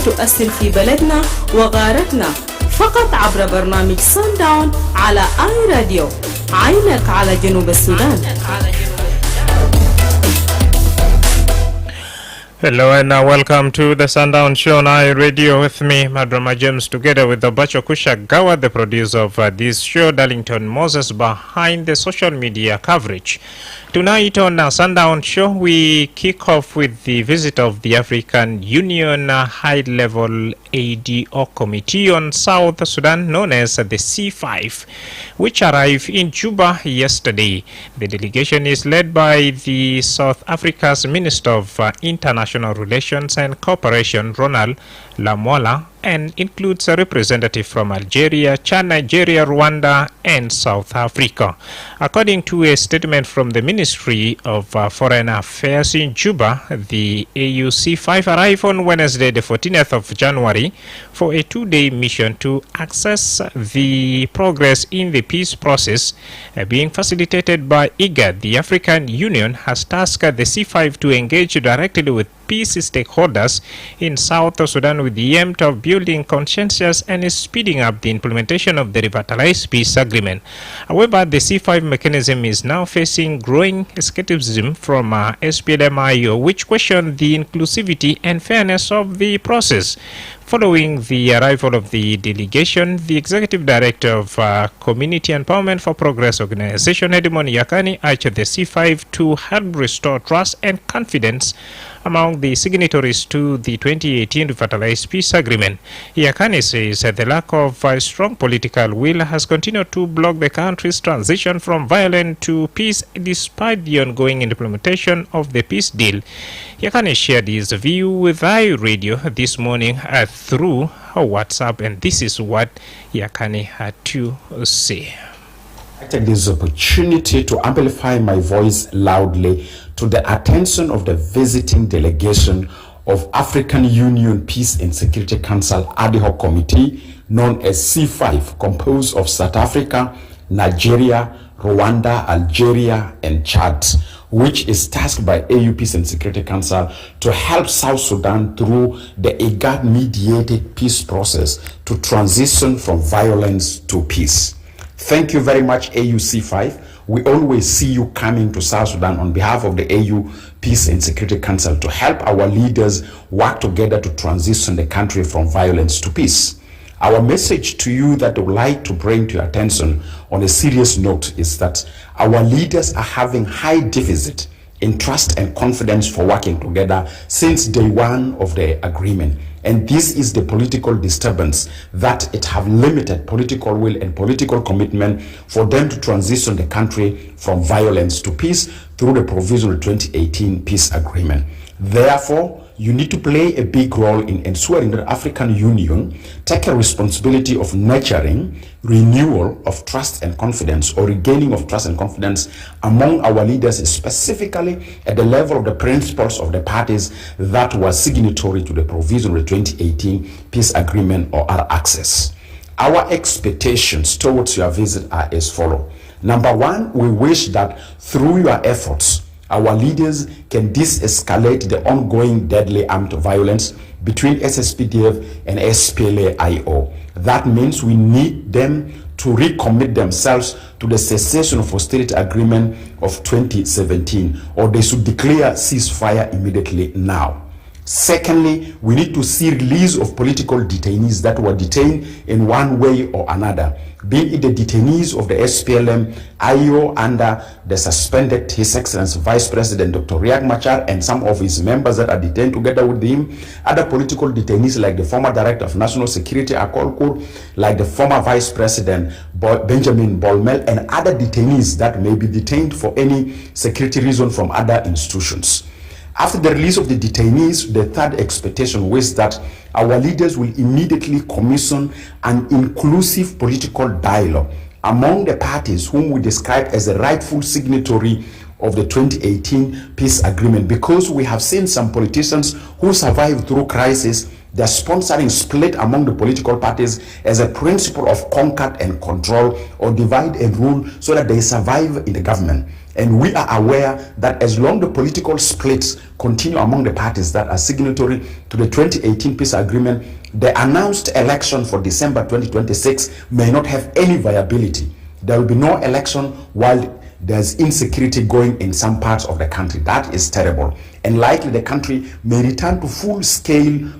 تؤثر في بلدنا وغارتنا فقط عبر برنامج Sundown على آي راديو. عينك على جنوب السودان. Hello and welcome to the Sundown Show on I Radio with me, Madrama James, together with the Bacho Kushagawa, the producer of this show, Darlington Moses, behind the social media coverage. Tonight on Sundown Show, we kick off with the visit of the African Union High-Level ADO Committee on South Sudan, known as the C5, which arrived in Juba yesterday. The delegation is led by the South Africa's Minister of International Relations and Cooperation, Ronald Lamola, and includes a representative from Algeria, Chad, Nigeria, Rwanda, and South Africa. According to a statement from the Ministry of Foreign Affairs in Juba, the AUC5 arrived on Wednesday, the 14th of January, for a two-day mission to assess the progress in the peace process being facilitated by IGAD. The African Union has tasked the C5 to engage directly with peace stakeholders in South Sudan with the aim of building consensus and speeding up the implementation of the revitalized peace agreement. However, the C5 mechanism is now facing growing skepticism from SPLM-IO, which question the inclusivity and fairness of the process. Following the arrival of the delegation, the Executive Director of Community Empowerment for Progress Organization, Edmond Yakani, urged the C5 to help restore trust and confidence among the signatories to the 2018 Revitalized Peace Agreement. Yakani says that the lack of strong political will has continued to block the country's transition from violence to peace despite the ongoing implementation of the peace deal. Yakani shared his view with iRadio this morning through her WhatsApp, and this is what Yakani had to say. I take this opportunity to amplify my voice loudly to the attention of the visiting delegation of African Union Peace and Security Council Ad Hoc Committee, known as C5, composed of South Africa, Nigeria, Rwanda, Algeria, and Chad, which is tasked by AU Peace and Security Council to help South Sudan through the IGAD-mediated peace process to transition from violence to peace. Thank you very much, AUC5. We always see you coming to South Sudan on behalf of the AU Peace and Security Council to help our leaders work together to transition the country from violence to peace. Our message to you that I would like to bring to your attention on a serious note is that our leaders are having high deficit in trust and confidence for working together since day one of the agreement. And this is the political disturbance that it have limited political will and political commitment for them to transition the country from violence to peace through the provisional 2018 peace agreement. Therefore, you need to play a big role in ensuring that African Union take a responsibility of nurturing renewal of trust and confidence, or regaining of trust and confidence among our leaders, specifically at the level of the principals of the parties that were signatory to the provisional 2018 peace agreement or RACCESS. Our expectations towards your visit are as follows. Number one, we wish that through your efforts, our leaders can de-escalate the ongoing deadly armed violence between SSPDF and SPLA-IO. That means we need them to recommit themselves to the cessation of hostility agreement of 2017, or they should declare ceasefire immediately now. Secondly, we need to see release of political detainees that were detained in one way or another, be it the detainees of the SPLM, IO under the suspended His Excellency Vice President Dr. Riek Machar and some of his members that are detained together with him, other political detainees like the former Director of National Security, Akol Kur, like the former Vice President Benjamin Bolmel, and other detainees that may be detained for any security reason from other institutions. After the release of the detainees, the third expectation was that our leaders will immediately commission an inclusive political dialogue among the parties whom we describe as the rightful signatory of the 2018 peace agreement, because we have seen some politicians who survived through crisis. They're sponsoring split among the political parties as a principle of conquer and control, or divide and rule, so that they survive in the government. And we are aware that as long the political splits continue among the parties that are signatory to the 2018 peace agreement, the announced election for December 2026 may not have any viability. There will be no election while there's insecurity going in some parts of the country. That is terrible. And likely the country may return to full-scale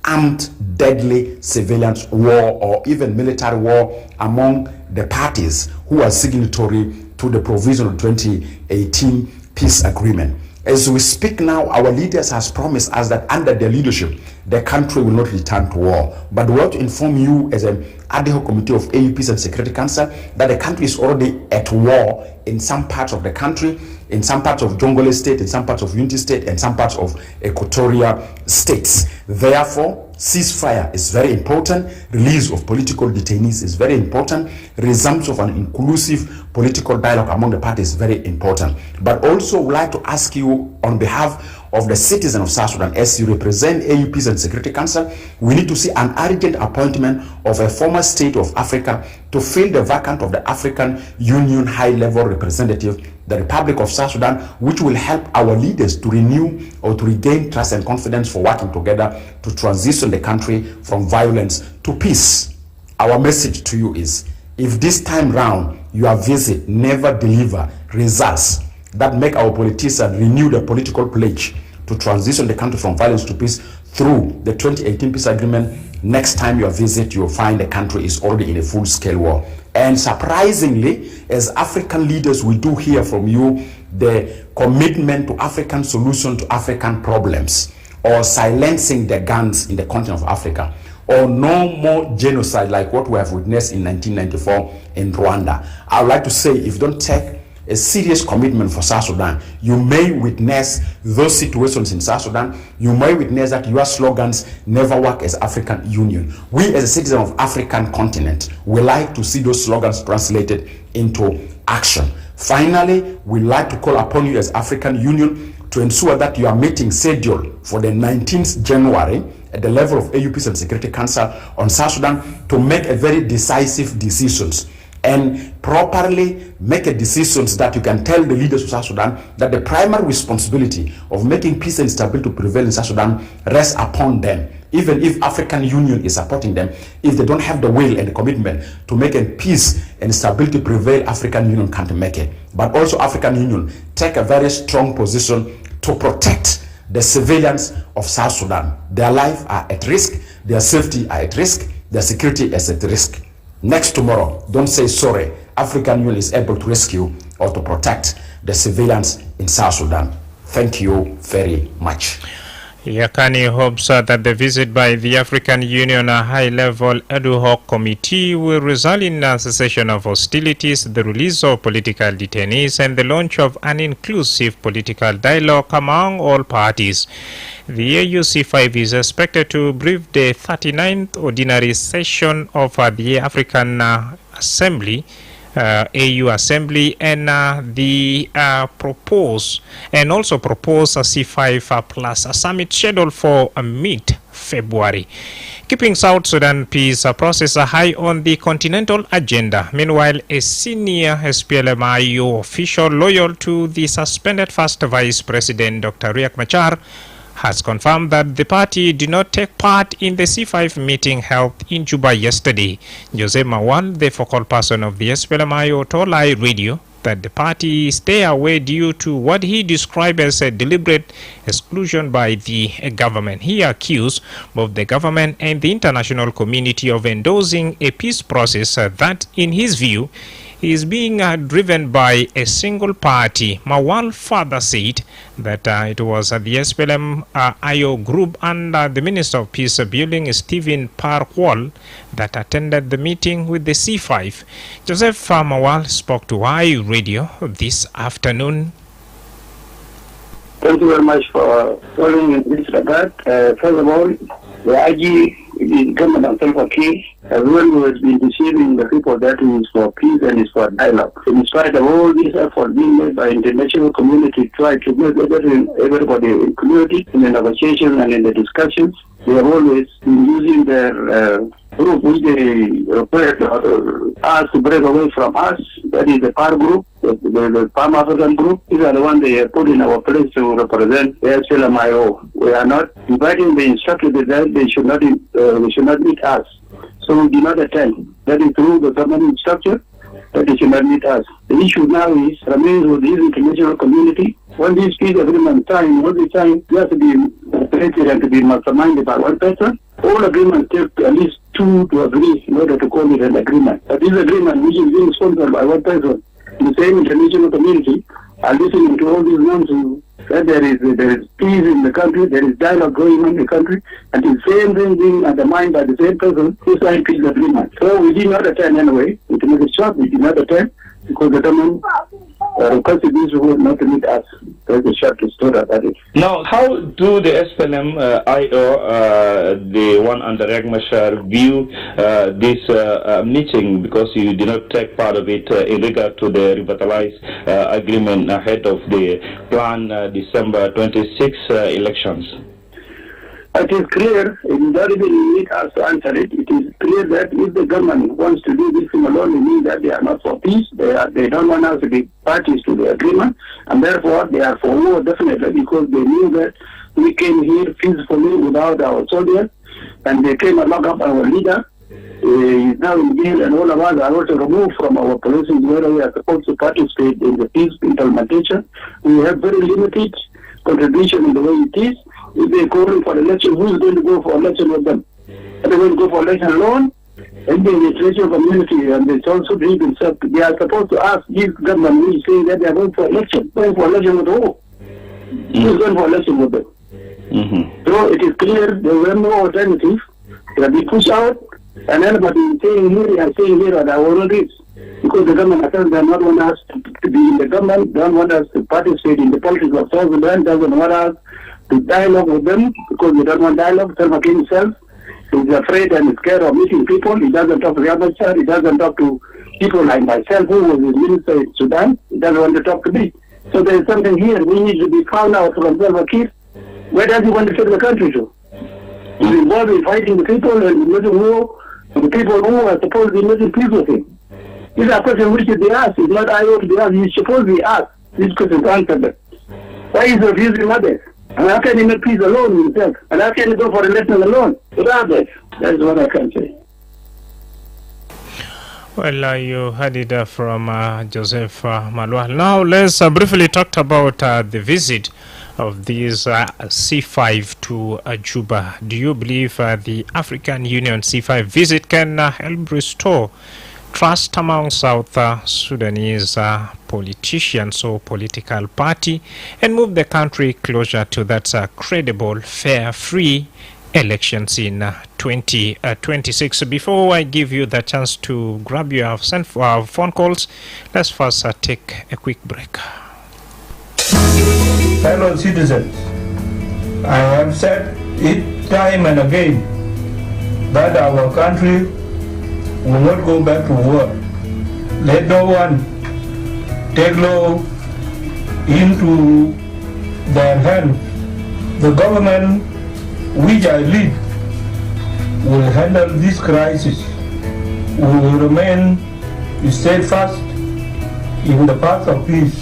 armed, deadly civilian war or even military war among the parties who are signatory to the provision of 2018 peace agreement. As we speak now, our leaders has promised us that under their leadership, the country will not return to war. But we want to inform you as an ad hoc committee of AU Peace and Security Council that the country is already at war in some parts of the country, in some parts of Jongole State, in some parts of Unity State, and some parts of Equatoria states. Therefore, ceasefire is very important. Release of political detainees is very important. Resumption of an inclusive political dialogue among the parties is very important. But also, would like to ask you on behalf of the citizens of South Sudan, as you represent AU Peace and Security Council, we need to see an urgent appointment of a former state of Africa to fill the vacant of the African Union high-level representative, the Republic of South Sudan, which will help our leaders to renew or to regain trust and confidence for working together to transition the country from violence to peace. Our message to you is, if this time round your visit never deliver results that make our politicians renew the political pledge to transition the country from violence to peace through the 2018 peace agreement, next time you visit, you'll find the country is already in a full-scale war. And surprisingly, as African leaders, we do hear from you the commitment to African solution to African problems, or silencing the guns in the continent of Africa, or no more genocide like what we have witnessed in 1994 in Rwanda. I would like to say, if you don't take a serious commitment for South Sudan, you may witness those situations in South Sudan. You may witness that your slogans never work as African Union. We as a citizen of African continent, we like to see those slogans translated into action. Finally, we like to call upon you as African Union to ensure that your meeting schedule for the 19th January at the level of AU Peace and Security Council on South Sudan to make a very decisive decisions and properly make a decisions that you can tell the leaders of South Sudan that the primary responsibility of making peace and stability to prevail in South Sudan rests upon them. Even if African Union is supporting them, if they don't have the will and the commitment to make a peace and stability prevail, African Union can't make it. But also African Union take a very strong position to protect the civilians of South Sudan. Their life are at risk, their safety are at risk, their security is at risk. Next tomorrow, don't say sorry. African Union is able to rescue or to protect the civilians in South Sudan. Thank you very much. Yakani hopes that the visit by the African Union high-level ad hoc committee will result in a cessation of hostilities, the release of political detainees, and the launch of an inclusive political dialogue among all parties. The AUC5 is expected to brief the 39th ordinary session of the African Assembly, AU Assembly, and propose a C5 plus a summit scheduled for mid-February. Keeping South Sudan peace process high on the continental agenda. Meanwhile, a senior SPLM-IO official loyal to the suspended first Vice President Dr. Riek Machar has confirmed that the party did not take part in the C5 meeting held in Juba yesterday. Jose Mawal, the focal person of the SPLM-IO, told I Radio that the party stay away due to what he described as a deliberate exclusion by the government. He accused both the government and the international community of endorsing a peace process that, in his view, is being driven by a single party. Mawal further said that it was the SPLM-IO group under the Minister of Peace Building, Stephen Parkwall, that attended the meeting with the C5. Joseph Mawal spoke to I Radio this afternoon. Thank you very much for calling in this regard. First of all, the IG, the government of Salva Kiir, everyone who has been deceiving the people that is for peace and is for dialogue. In spite of all these efforts being made by international community to try to make everybody included in the negotiations and in the discussions, they have always been using their group which they required us to break away from us, that is the PAR group, the Palm African group. These are the ones they put in our place to represent the SLMIO. We are not dividing the instructors that they should not meet us. So we do not attend. That is through the government structure that they should not meet us. The issue now remains with this international community. When these peace agreements signed, all the time, they have to be created and to be masterminded by one person. All agreements take at least two to agree in order to call it an agreement. But this agreement, which is being sponsored by one person, the same international community, are listening to all these nonsense that there is peace in the country, there is dialogue going on in the country, and the same thing being undermined by the same person who signed peace agreement. So we did not attend anyway. To make it short, we did not attend because the government requested these people not to meet us. That's a short story about it. Now, how do the SPLM IO, the one under Riek Machar, view this meeting, because you did not take part of it in regard to the revitalized agreement ahead of the planned December 26 elections? It is clear, it does not even need us to answer it. It is clear that if the government wants to do this thing alone, it means that they are not for peace. They don't want us to be parties to the agreement, and therefore they are for war definitely, because they knew that we came here peacefully without our soldiers, and they came and locked up our leader. He is now in jail, and all of us are also removed from our positions where we are supposed to participate in the peace implementation. We have very limited contribution in the way it is. If they are calling for election, who is going to go for election with them? Are they going to go for election alone? And the international community and the also believe themselves, they are supposed to ask this government who is saying that they are going for election. Going for election with who? Who is going for election with them? So it is clear there were no alternative. They have been pushed out, and everybody is saying here that I will not reach. Because the government does not want us to be in the government, don't want us to participate in the politics of South Sudan, doesn't want us to dialogue with them, because they don't want dialogue. Self King himself is afraid and scared of meeting people. He doesn't talk to Yamachar, he doesn't talk to people like myself, who was his minister in Sudan. He doesn't want to talk to me. So there is something here we need to be found out from Self King. Where does he want to take the country to? He's involved in fighting the people and making war with the people who are supposed to be making peace with him. These are questions which should be asked. It's not I ought to be asked. He's supposed to be asked. These questions answered. Why is he refusing others? And how can he make peace alone himself? And how can he go for election alone without others? That's what I can say. Well, you heard it from Joseph Malwa. Now let's briefly talk about the visit of these C5 to Juba. Do you believe the African Union C5 visit can help restore trust among South Sudanese politicians or political party and move the country closer to that credible, fair, free elections in 2026. Before I give you the chance to grab your phone calls, let's first take a quick break. Fellow citizens, I have said it time and again that our country will not go back to war. Let no one take law into their hands. The government which I lead will handle this crisis. We will remain steadfast in the path of peace.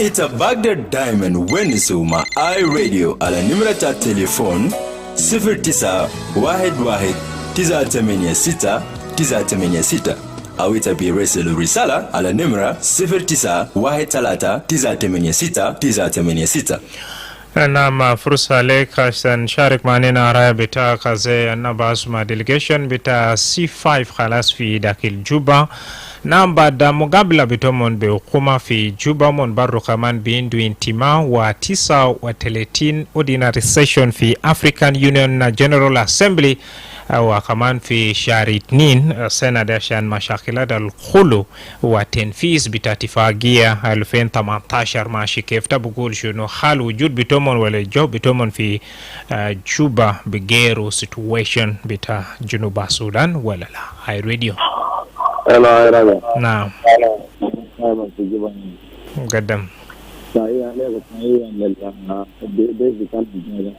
Ita Baghdad Diamond Weni Suma iRadio ala nimrata telefon 0911-986-986 au itabi reselu risala ala nimra 0913-986-986. Nama fursa leka san sharik manina raya bita kaze nabasuma delegation bita C5 khalas fi dakil Juba. Namba da mugabla bitomon be hukuma fi Juba mon barro kaman bindu intima wa 9 wa 30 ordinary session fi African Union General Assembly wa kaman fi shari 2 sena dashan mashakilat al-khulu wa tenfiz bitatifagia 2018 mashi kefta bugul shuno hal wujud bitomon wale job bitomon fi Juba bigeru situation bita Junuba Sudan wala la High Radio. Hello. Naam. Gaddam. صحيح عليك صحيح بيزي كان في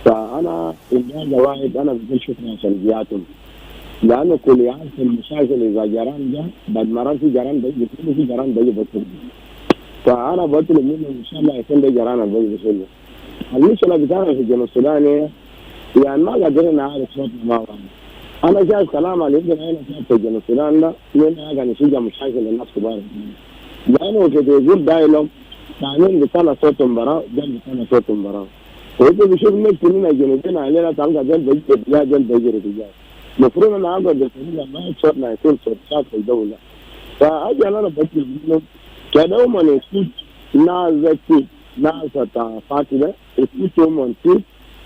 فأنا إنجاز واحد أنا بقول شكرا سلبياتهم لأنه كل يوم في المشاكل إذا جران جاء بعد مرات في جران بيجي في جران بيجي بطل فأنا بطلب منه إن شاء الله يكون ده جران بيجي بطل المشكلة بتاعنا في جنوب السودان يعني ما قادرين نعرف صوتنا مع بعض أنا شايف كلام اللي يمكن أنا شايف في جنوب السودان ده لأنه قاعد يشجع مشاكل الناس كبار لأنه كده يقول دايلوج ثانيين بيطلع صوتهم برا جنب بيطلع صوتهم برا وانت بشوف الناس كلنا جنوبين علينا تلقى جنب بيجي رجال جنب بيجي رجال المفروض انا اقعد بالفريق ما صوتنا يكون صوت شاب في الدوله فاجي انا بطلب منهم كده هم يسكت ناس ذكي ناس فاتده يسكتوا هم نسيت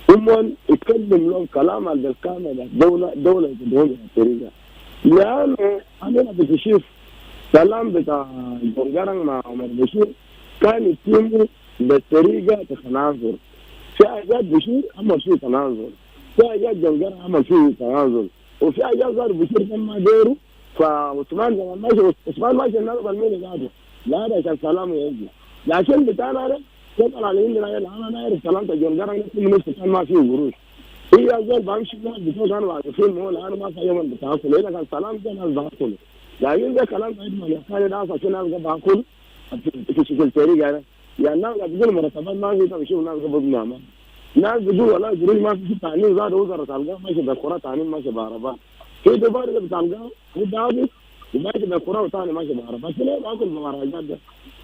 هم يتكلم لهم كلام على الكامل دولة يقدرون الطريقة لأنه أنا بتشوف كلام بتاع جنجران مع عمر بشير كان يتم بالطريقة تتناظر في حاجات بشير عمل فيه تناظر في حاجات جنجران عمل فيه تناظر وفي حاجات صار بشير كان ما ديره فعثمان زمان ماشي عثمان ماشي الناس بالمين ذاته لا ده كان كلامه يجي لكن بتاعنا ده طبعا على عندنا انا نعرف كلام جنجران كل الناس كان ما فيه قروش هي زول بمشي الناس بتوع انا واقفين مول انا ما في يوم بتاكل اذا كان كلام ده ناس باكل لكن ده كلام بعيد ما كان ناس عشان ناس باكل في شكل طريقه يعني الناس بتقول مرتبات ما في بشوف ناس قبض نعمه ناس بيقول والله قروش ما في تعليم زاد وزاره تلقاه ماشي بالقرى تعليم ماشي بعربات في دبار اللي بتلقاه هو دابس وماشي بالقرى وثاني ماشي بعربات ليه باكل بمراجعات ده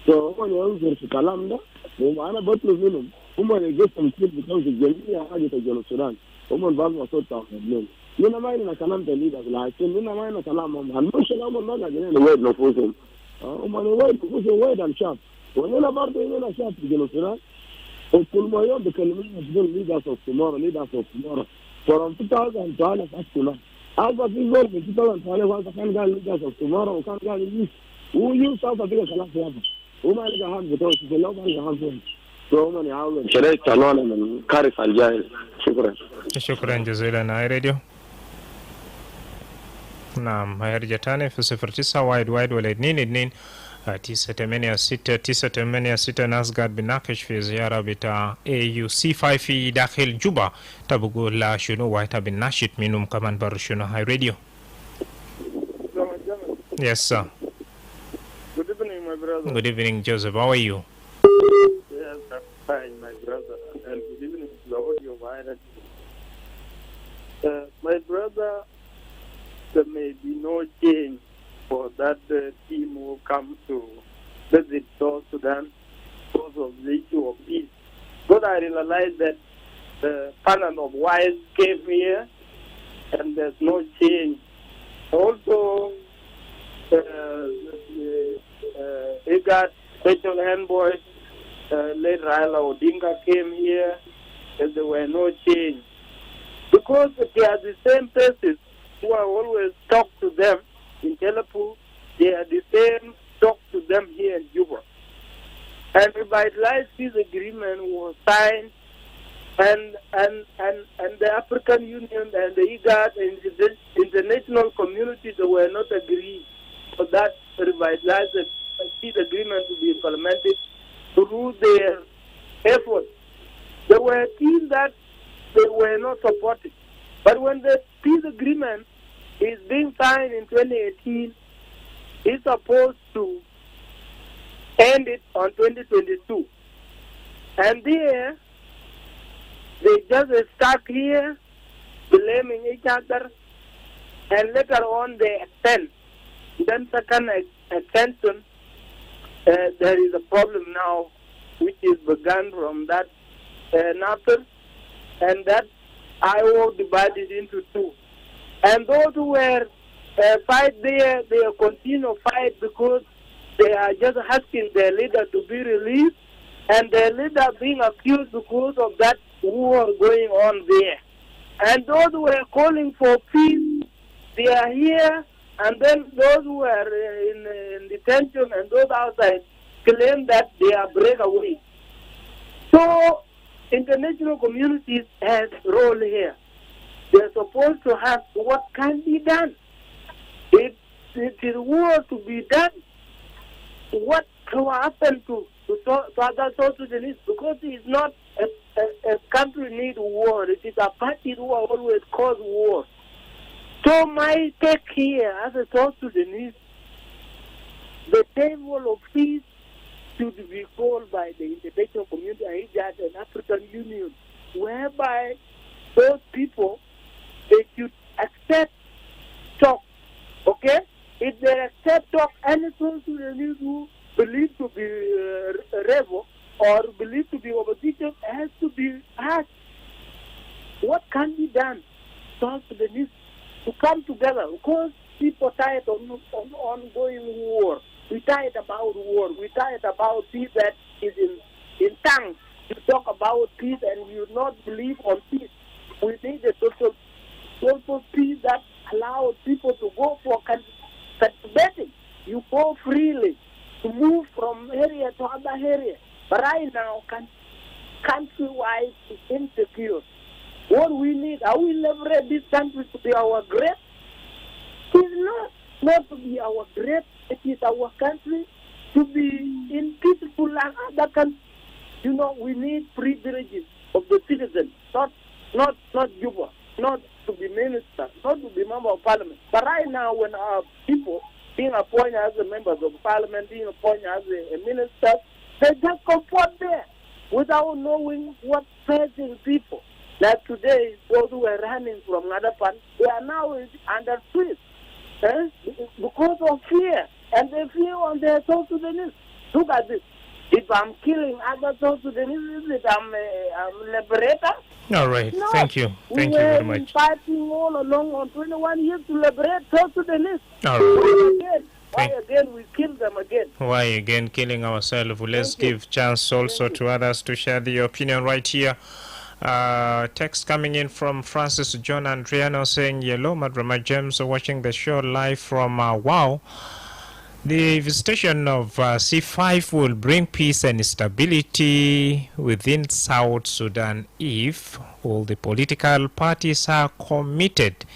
فهم ينظر في الكلام ده وانا بطلب منهم هم اللي جسم كتير بتوجه الجميع حاجه جنوب السودان هم اللي بيطلعوا صوت تاخذ لنا ما لنا كلام تليد لكن لنا ما لنا كلامهم المشكله هم ما قاعدين نويد نفوسهم هم نويد نفوسهم ويد الشاب ولنا برضه لنا شاب في جنوب السودان وكل ما يوم بيكلمونا بيقول ليدرز اوف تومورو ليدرز اوف تومورو فروم 2012 اصلا هذا في زول من 2012 كان قال ليدرز اوف تومورو وكان قال يوز ويوز هذا بقى كلام فاضي وما لقى هم بتوع لو ما لقى هم فهم يحاولوا شريك طلعنا من كارثه الجاهل شكرا جزيلا. اي راديو نعم هيرجع تاني في 09 وايد ولا 22 986 ناس قاعد بناقش في زيارة بتاع AUC5 في داخل جوبا تبقوا لا شنو وايتا بناشط منهم كمان بر شنو هاي راديو. Yes sir. Good evening my brother. Good evening Joseph, how are you? Yes, I'm fine my brother, and good evening to the audio virus. My brother, there may be no change for that team who come to visit South Sudan because of the issue of peace. But I realize that the panel of wives came here and there's no change. Also, IGAD special envoy, late Raila Odinga came here and there were no change. Because they are the same persons who I always talk to them in Telepu, they are the same talk to them here in Juba. And revitalized peace agreement was signed and the African Union and the IGAD and the international community they were not agreed for that revitalized peace agreement to be implemented through their efforts. There were teams that they were not supported. But when the peace agreement is being signed in 2018, it's supposed to end it on 2022. And there, they just stuck here, blaming each other, and later on they extend. Then second extension, there is a problem now, which is begun from that NAPER, and that IO divided into two. And those who were fight there, they continue fight because they are just asking their leader to be released, and their leader being accused because of that war going on there. And those who were calling for peace, they are here, and then those who are in detention and those outside claim that they are breakaway. So international communities has a role here. They're supposed to have what can be done. If it is war to be done, what what happened to other South Sudanese? Because it's not a country need war. It is a party who always cause war. So my take here as a South Sudanese, the table of peace should be called by the international community and African Union, whereby those people, they should accept talk, okay? If they accept talk, any South Sudanese who believe to be rebel or believe to be opposition has to be asked, what can be done? South Sudanese to come together, because people tired of ongoing war. We tired about war. We tired about peace that is in tongues. You talk about peace and you not believe on peace. We need a social peace that allows people to go for cultivating. You go freely to move from area to other area. But right now, country-wise is insecure. What we need, are we leverage this country to be our great? It's not to be our great. It is our country to be in peaceful and other countries. You know, we need privileges of the citizens, not Juba, not to be minister, not to be member of parliament. But right now, when our people being appointed as a members of parliament, being appointed as a minister, they just comport there without knowing what's facing people. Like today, those who were running from another part, they are now under threat because of fear. And they fear on their South Sudanese. Look at this. If I'm killing other South Sudanese, is it I'm liberator? All right. No. Thank you. Thank you very much. We were fighting all along on 21 years to liberate South Sudanese. All right. Why again we kill them again? Why again killing ourselves? Let's give chance also to others to share the opinion right here. Text coming in from Francis John Andriano saying, "Hello, Madrama James, watching the show live from Wow. The visitation of C5 will bring peace and stability within South Sudan if all the political parties are committed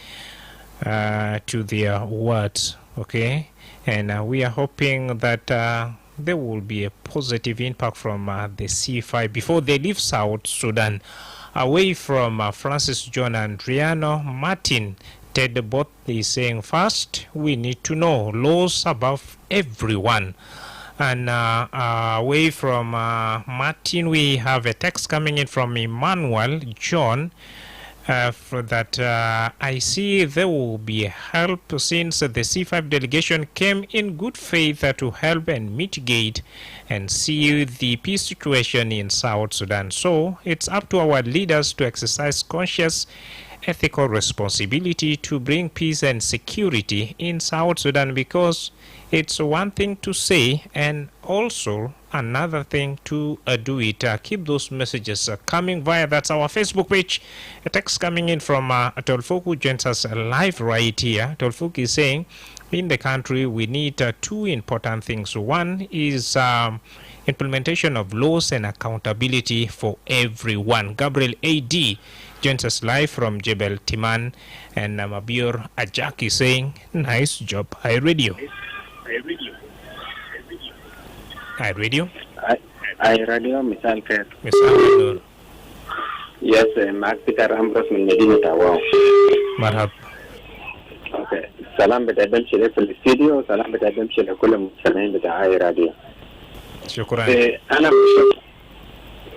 to their words." Okay, and we are hoping that there will be a positive impact from the C5 before they leave South Sudan. Away from Francis John Andriano, Martin Ted Bot is saying, first, we need to know laws above everyone. And away from Martin, we have a text coming in from Emmanuel John for that I see there will be help since the C5 delegation came in good faith to help and mitigate and see the peace situation in South Sudan. So it's up to our leaders to exercise conscious ethical responsibility to bring peace and security in South Sudan, because it's one thing to say and also another thing to do it. Keep those messages coming via that's our Facebook page. A text coming in from Tolfuk, who joins us live right here. Tolfuk is saying, in the country we need two important things. One is implementation of laws and accountability for everyone. Gabriel A.D. joins us live from Jebel Timan, and Mabir Ajak is saying, nice job, iRadio. iRadio? iRadio, Misal Khair. Misal Nur. Yes, Mark Peter Ambrose من مدينة عوام. مرحب. Okay. سلام بتقدم شيء في الاستديو، سلام بتقدم شيء لكل المستمعين بتاع iRadio. شكرا.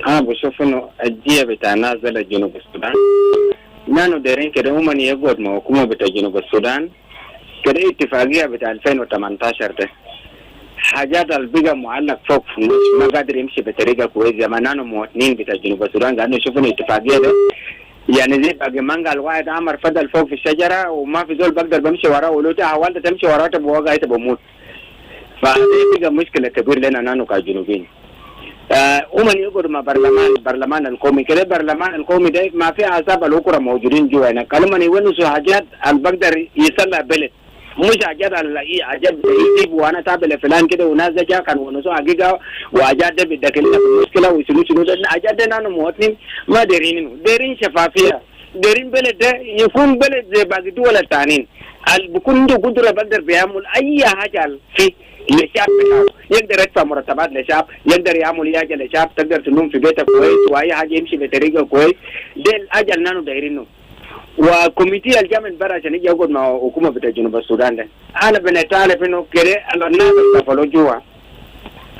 أنا بشوف إنه الجية بتاع نازل جنوب السودان. نانو دارين كده هم يقعد مع حكومة بتاع جنوب السودان. كده اتفاقية بتاع 2018 ده. حاجات البيجا معلق فوق ما قادر يمشي بطريقة كويسة. زمان نانو مواطنين بتاع جنوب السودان قاعدين يشوفون اتفاقية ده. يعني زي باقي مانجا الواحد عمر فضل فوق في الشجرة وما في زول بقدر بمشي وراه، ولو حاولت تمشي وراه تبغى قاعد بموت. فهذه بيجا مشكلة كبيرة لنا نانو كجنوبيين. ومن يقول ما برلمان القومي كده، برلمان القومي ده ما في أعصاب الأخرى موجودين جوا هنا. كلمة يونسوا حاجات البقدر يصلح بلد، مش حاجات حاجات يجيب وانا تابع فلان كده وناس جا كان ونسوا حقيقة وحاجات ده بدكلنا المشكلة ويسلوا ده حاجات ده نحن مواطنين ما دارين شفافية، دارين بلد ده يكون بلد زي باقي دول التانيين بكون عنده قدرة بقدر بيعمل أي حاجة في للشعب بتاعه، يقدر يدفع مرتبات للشعب، يقدر يعمل حاجه للشعب، تقدر تنوم في بيتك كويس واي حاجه يمشي بطريقه كويس. ده الاجل نحن دايرينه. وكوميتي الجامع برا عشان يجي يقعد مع حكومه بتاع جنوب السودان ده، انا بنتعرف انه كده الناس استفلوا جوا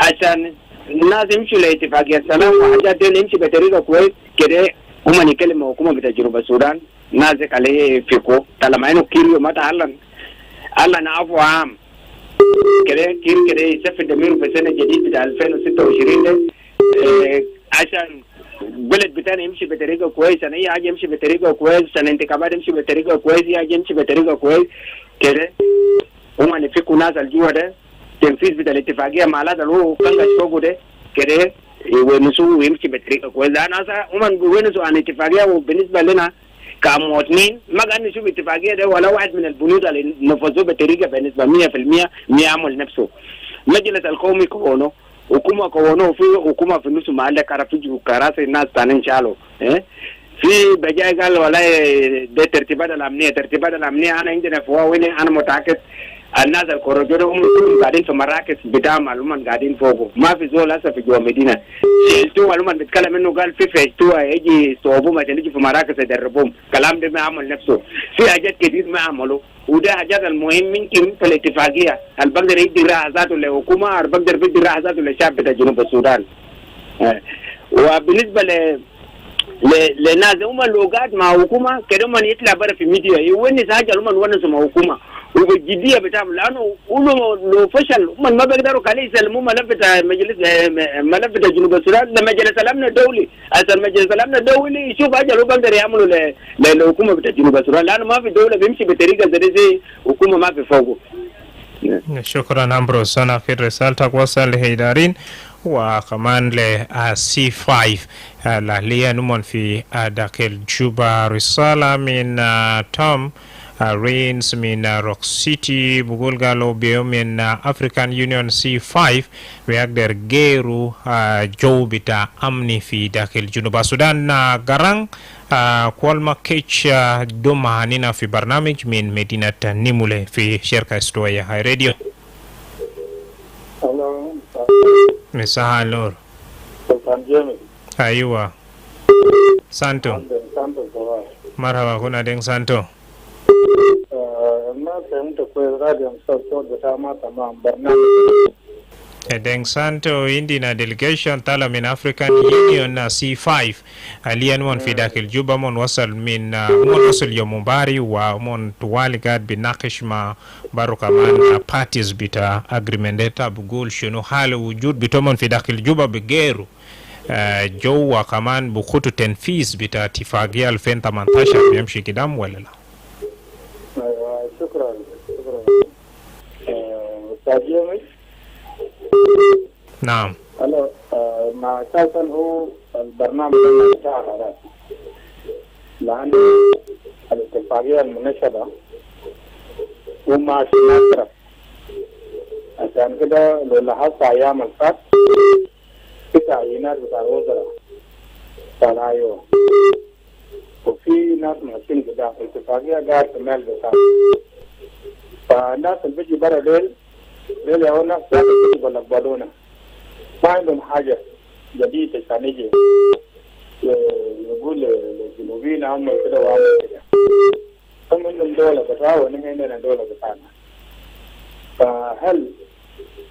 عشان الناس يمشوا لاتفاقيه سلام وحاجات دي يمشي بطريقه كويس كده. هم يكلموا حكومه بتاع جنوب السودان نازك عليه فيكو طالما انه كيلو ما تعلم الله نعفو عام كده كير كده يسفر دميره في السنه الجديد بتاع 2026 ده عشان بلد بتاعنا يمشي بطريقه كويس، انا اي حاجه يمشي بطريقه كويس، عشان انتخابات يمشي بطريقه كويس، اي حاجه يمشي بطريقه كويس كده. هم اللي فيكوا ناس الجوا ده تنفيذ بتاع الاتفاقيه مع هذا اللي هو كان فوقه ده كده ونسوه يمشي بطريقه كويس. انا هم بيونسوا عن اتفاقيه، وبالنسبه لنا كمواطنين ما قاعد نشوف اتفاقيه ده ولا واحد من البنود اللي نفذوه بطريقه بالنسبه 100% يعمل نفسه. مجلس القومي كونه حكومه كونه في حكومه في النص محل كرافيج وكراسي الناس ثانيين شالوا في بجاي قال ولا ده ترتيبات الامنيه انا عندنا فوا وين انا متاكد الناس الكوروجون هم قاعدين في مراكز بتاع معلومات قاعدين فوقه، ما في زول هسه في جوا مدينه شيلتوا معلومات بيتكلم انه قال في فيشتوا يجي يصوبوهم عشان يجي في مراكز يدربوهم، كلام ده ما عمل نفسه، في حاجات كتير ما عملوا، وده حاجات المهم يمكن في الاتفاقيه اللي بقدر يدي راحه ذاته للحكومه، اللي بقدر يدي راحه ذاته للشعب بتاع جنوب السودان. وبالنسبه لناس هم اللوجات مع حكومه كده هم يطلع برا في الميديا يونس حاجه هم يونسوا مع حكومه وبالجديه بتاعهم، لانه لو فشل هم ما بيقدروا كانوا يسلموا ملف بتاع ملف بتاع جنوب السودان لمجلس الامن الدولي، عشان مجلس الامن الدولي يشوف حاجه لو بيقدر يعملوا للحكومه بتاع جنوب السودان، لانه ما في دوله بيمشي بطريقه زي حكومه ما في فوقه. شكرا أمبروس، أنا في رسالتك وصل لهيدارين وكمان ل C5 الأهلية نمون في داخل جوبا. رسالة من توم رينز من روك سيتي بقول قالوا بيوم من أفريكان يونيون C5 بيقدر غيرو جو بتاع أمني في داخل جنوب السودان. غران كل ما كيتش دوما هنينا في برنامج من مدينة نيمولي في شركة استوية هاي راديو. مساء النور. أيوة سانتو. مرحبا كنا دين سانتو. Deng Santo Indina delegation tala min African Union na C5 alian mon fi dakil Juba mon wasal min mon wasal yomumbari wa mon tuwali gad binakish ma baro kaman parties bita agreement data bugul shunu hali wujud bito mon fi dakil Juba bigeru جو وكمان بخطو تنفيذ بتاع اتفاقية 2018 بيمشي قدام ولا لا؟ ايوه شكرا استاذ نعم. هلا مع اساسا هو البرنامج بتاع هذا لأن الاتفاقية المنشدة وما شناكرة عشان كده لو لاحظت أيام الفات في تعيينات بتاع الوزراء بتاع الأيوة وفي ناس ماشيين قدام الاتفاقية قاعد في المال بتاعها، فالناس اللي بيجي برا ديل هو ناس بيجي بلقبلونا ما عندهم حاجة جديدة عشان يجي يقول للجنوبيين عملوا كده وعملوا كده، هم عندهم دولة بتاعها ونحن عندنا دولة بتاعنا، فهل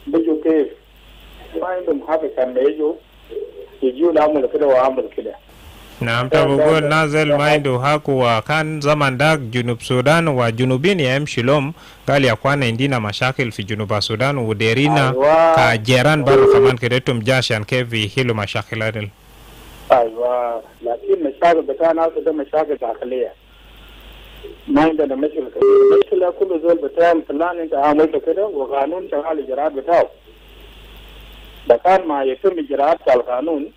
بيجوا كيف؟ ما عندهم حاجة كان يجوا لعملوا كده وعملوا كده. نعم تقول نازل ما عنده حق وكان زمان داك جنوب السودان وجنوبين يمشي لهم قال يا اخوانا عندنا مشاكل في جنوب السودان وديرينا كجيران برضه كمان كدتهم جاشان كيف يحلوا مشاكل هذه. ايوه لكن مشاكل بتاعنا ده مشاكل داخليه ما عندنا مشكله كبيره، المشكله كل زول بتاعهم فلان انت عملت كده وقانون شغال الاجراءات بتاعه، ده كان ما يتم اجراءات القانون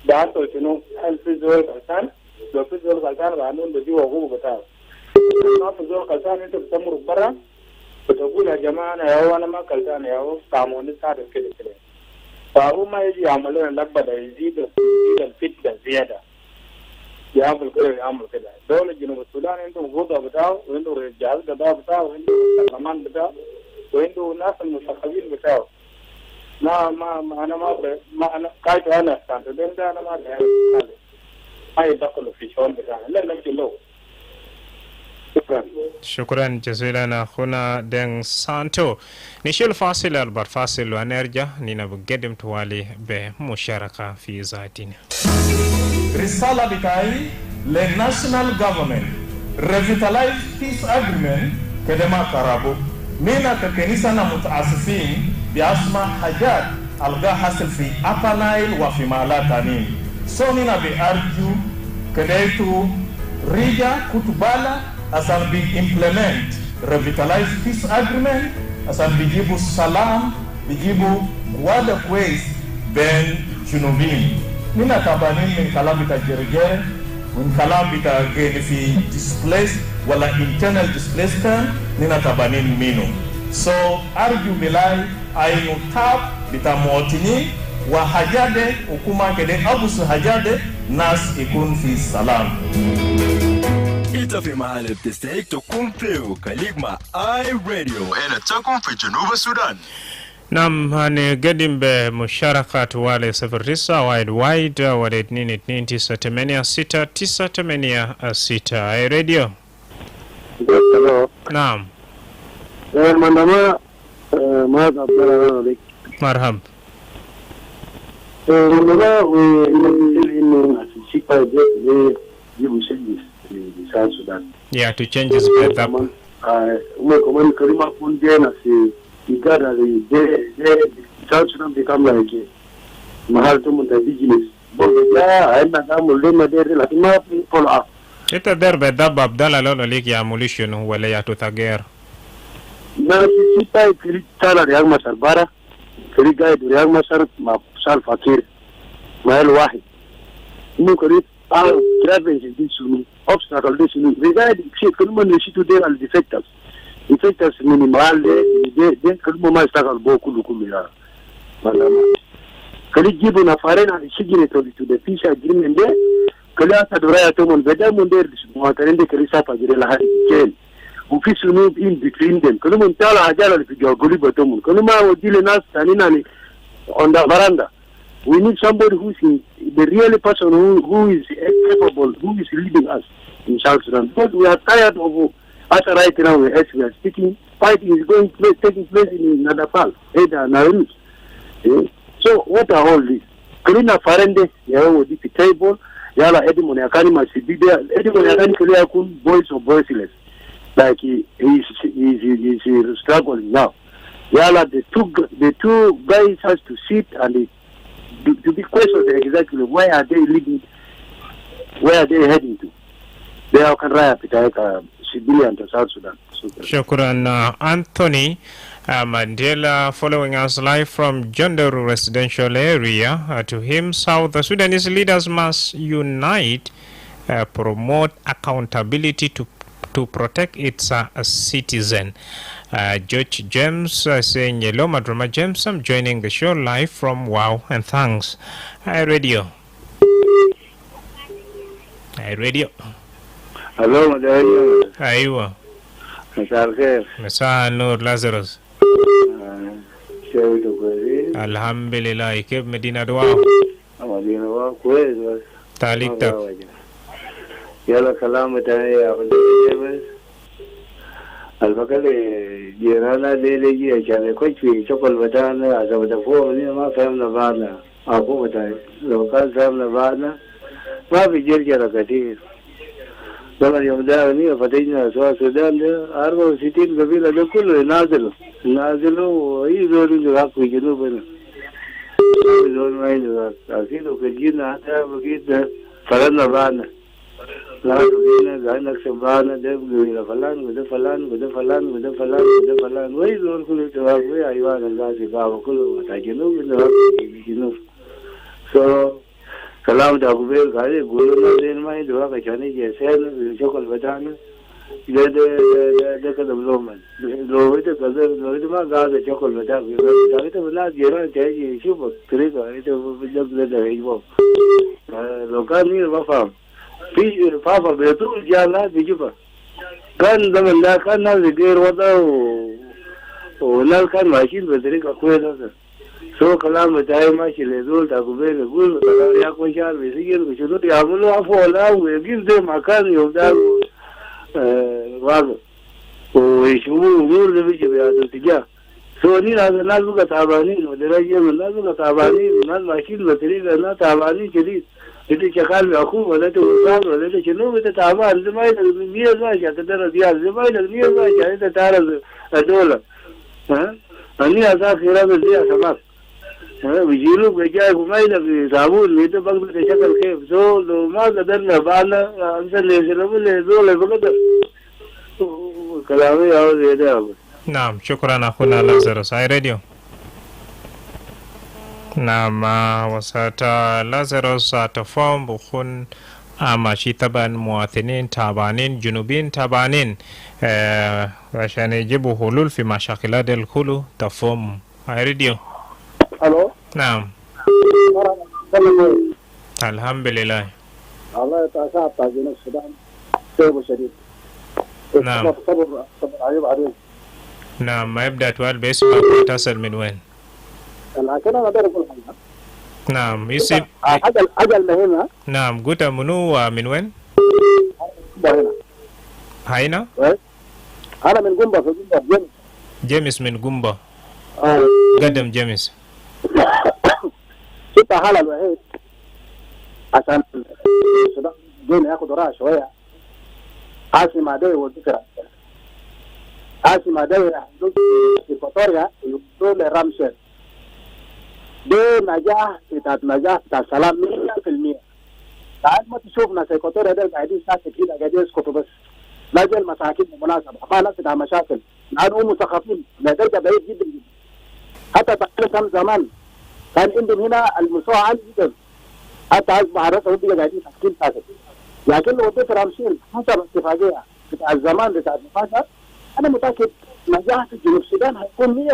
ده انتوا شنو؟ هل في زول غلطان؟ لو في زول غلطان القانون بيجي وقوه بتاعه. ما في زول غلطان انت بتمر برا بتقول يا جماعه انا ما غلطان يا هو قانوني صار كده كده. فهو ما يجي يعملون لقبه ده يزيد الفتنه زياده. يعمل كده دولة جنوب السودان انتم غوضه بتاعه وانتم رجال قضاء بتاعه وانتم برلمان بتاعه وعنده ناس المثقفين بتاعه ما أنا قاعد أنا استعمل ده أنا ما أدري ما يدخلوا في شغل بتاعنا لا نمشي له. شكرا جزيلا أخونا دين سانتو. نشيل فاصل البر فاصل ونرجع نقدم توالي بمشاركة في ذاتنا. رسالة بتاعي للناشونال جوفرمنت ريفيتالايز بيس اجريمنت كده ما قربوا منا ككنيسة متأسسين بأسماء حاجات ألقى حصل في أبا نايل وفي مالا تانين سونينا بأرجو كده ريجا كتبالا أصلا بإمبلمنت ريفيتالايز بيس اجريمنت أصلا بيجيبوا سلام بيجيبوا وادة كويس بين جنوبين Nina tabanin min kalam bita jerjer, min kalam bita geni fi displaced wala internal displacement nina tabanin minu. So argue bilai ainu tab bita motini wa hajade ukuma kede abusu hajade nas ikun fi salam. Ita fi mahali btistahik tukun fiu kaligma iRadio ena takun fi Junuba Sudan. Nam قدم بمشاركة والي 09 وايد ولد 2 اي راديو. نعم. Madrama ماذا أبدأ عليك؟ مرحبا. Madrama إنه سيبا يجيب changes في South Sudan. Yeah, to change his breath up. When Karima Pundiana say Igada the South Sudan become like mahal to the business. But yeah, I'm not going to let me follow up. Ita derbe daba Abdalla lolo liki ya mulisho wale ya tutagera. Na sita kiri tala Riyad Masar bara, kiri guide Riyad Masar ma sal fakir, mahal wahid. Inu kiri driving in this sunu, obstacle this sunu. Regard shit kunu nishi to there al defectors. Defectors minimal de kunu ma istakal boku lukumira. Madrama. Kiri jibu na farena signatory to the peace agreement there. Kali asa doraya tomon beda munde muatarende kali sapa jire la hadi ken office no in between them kali mun tala hajala li goli botomon kali ma wodile nas tanina ni on the veranda. We need somebody who is the real person who is capable, who is leading us in South Sudan, because we are tired of us right now as we are speaking. Fighting is taking place in Nadafal, Eda, Narus. So what are all these? Kalina farende ya wodi table yala Edmond Yakani masibide Edmond Yakani kile kun voice of voiceless, like he is struggling now. Yala the two guys has to sit and to be questioned exactly where are they living, where are they heading to. They are can raya pitaka civilian to South Sudan. Shukran Anthony Mandela following us live from Jondaru residential area. To him, South Sudanese leaders must unite, promote accountability to protect its citizen. Judge James saying, hello Madrama James, I'm joining the show live from Wow and thanks. Hi Radio. Hello Madrama. Aywa. مساء الخير. مساء النور لازاروس. شايفه كويس. الحمد لله. كيف مدينة دواء؟ مدينة دواء كويس بس. تعليق تك. يلا كلام تاني يا أخوي بس. الفكرة جيرانا ليلي عشان كويس في شغل بتاعنا عشان بتفوق ما فهمنا بعضنا. أبو بتاعي لو كان فهمنا بعضنا ما في جرجرة كتير. لما يوم ده فتحنا سواء السودان ده 64 قبيلة ده كله نازلوا وأي زول عنده حق في جنوبنا. زول ما عنده حق. أكيد وكجينا حتى بقيت فرنا بعنا. لا بقينا قاعد نكسب بعنا ده قبيلة فلان وده فلان وده فلان وده فلان وده فلان وأي زول كله اتفاق ويا أيوان الناس يبغوا كله بتاع جنوب عنده حق في جنوب. So كلام ده قبيل قاعد يقولون زين ما يدوا كشاني جسال شغل بدانا ده كده بلومن لو إذا كذا لو إذا ما قاعد شغل بدانا كده بناس جيران تيجي يشوفك طريقة إذا بدك ده يجوا لو كان مين ما فهم في فافا بيطول جالات بيجوا كان زمن ده كان ناس غير وضع ولا كان ماشيين بطريقة كويسة سو كلام بتاعي ماشي لزول تاكوبين يقول يا كوشار بيسجل وشنو يعملوا عفوا ولا ويجيب زي مكان يودار واقع ويشوفوا أمور اللي بيجي بهذا الاتجاه سو الناس بقى تعبانين ودرجة من الناس بقى تعبانين الناس ماشيين بطريقة الناس تعبانين شديد انت شغال بأخوه ولا انت وصال ولا انت شنو انت تعبان زي ما يلك 100 ماشي تقدر ريال زي ما يلك 100 ماشي انت تعرف الدولة ها اني اساس خيرات زي سماك بيجيلوا بجاي وما يلك صابون انت بقدر تشكل كيف سو لو ما قدرنا بعنا انزل لسلام لزول بقدر كلامي هو زي ده. نعم شكرا أخونا لازاروس هاي راديو. نعم وساتا لازاروس تفهم بخون ماشي طبعا مواطنين تعبانين جنوبين تعبانين عشان يجيبوا حلول في مشاكلات الكل تفهم هاي راديو. الو نعم الحمد لله. الله يتعافى على جنوب السودان صعب شديد. نعم صبر عيب عليك. نعم ما يبدأ توال باسمك وتصل من وين؟ لكن انا بعرف كل حاجه. نعم يصيب اجل مهمه. نعم قلت منو من وين؟ هنا انا من قنبه في قنبه جيمس من قنبه. قدم جيمس. شفت حالة الوحيد عشان السودان جينا ياخد وراها شويه عاصي مادوي والذكرى عاصي مادوي في إكواتوريا يقولوا لرامشير دي نجاح بتاع سلام 100%. بعد ما تشوف ناس إكواتوريا دول قاعدين ساكت كده قاعدين يسكتوا بس لا جاي المساكين بالمناسبة ما ناس بتاع مشاكل لأنهم مثقفين لدرجة بعيد جدا حتى تقريبا كم زمان كان عندهم هنا المستوى عالي جدا حتى أصبح الرسل هم قاعدين ساكتين ساكت. لكن لو ضيف رامشير حسب اتفاقية بتاع الزمان بتاع النقاشة أنا متأكد نجاح في جنوب السودان هيكون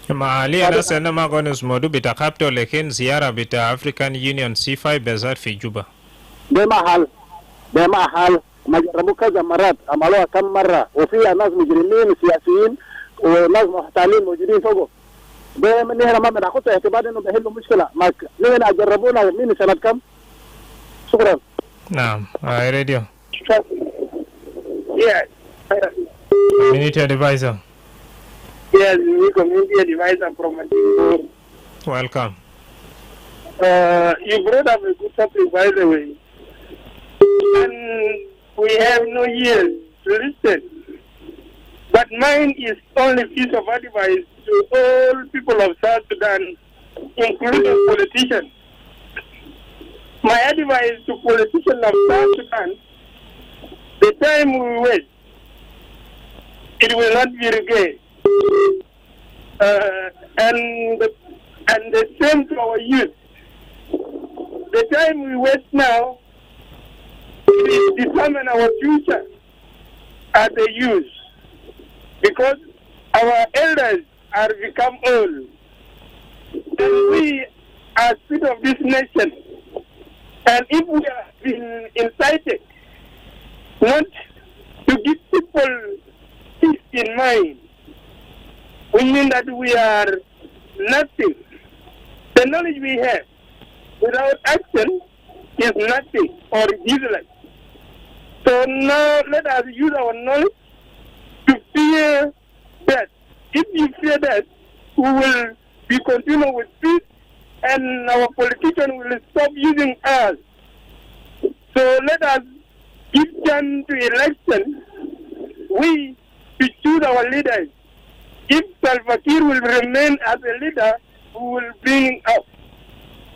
100%. ما لي ناس أنا ما قلنا اسمه بتاعته لكن زيارة بتاع أفريكان يونيون C5 بالذات في جوبا. ده ما حال ما جربوا كذا مرات عملوها كم مرة وفيها ناس مجرمين سياسيين وناس محتالين موجودين فوقه. ده من هنا ما بناخذ اعتبار إنه بيحلوا مشكلة ما نحن جربونا من سنة كم. شكرا. نعم هاي راديو. Yes. Community advisor. Yes, we community advisor from Madrid. Welcome. You brought up a good topic, by the way. And we have no ears to listen. But mine is only piece of advice to all people of South Sudan, including politicians. My advice to politicians of South Sudan, the time we wait, it will not be regained. And the same to our youth. The time we wait now, it is determine our future as a youth. Because our elders are become old. And we are spirit of this nation. And if we have been incited not to give people peace in mind, we mean that we are nothing. The knowledge we have without action is nothing or useless. So now let us use our knowledge to fear death. If you fear death, we will be continue with peace and our politicians will stop using us. So let us give chance to election. We to choose our leaders. If Salva Kiir will remain as a leader, we will bring up.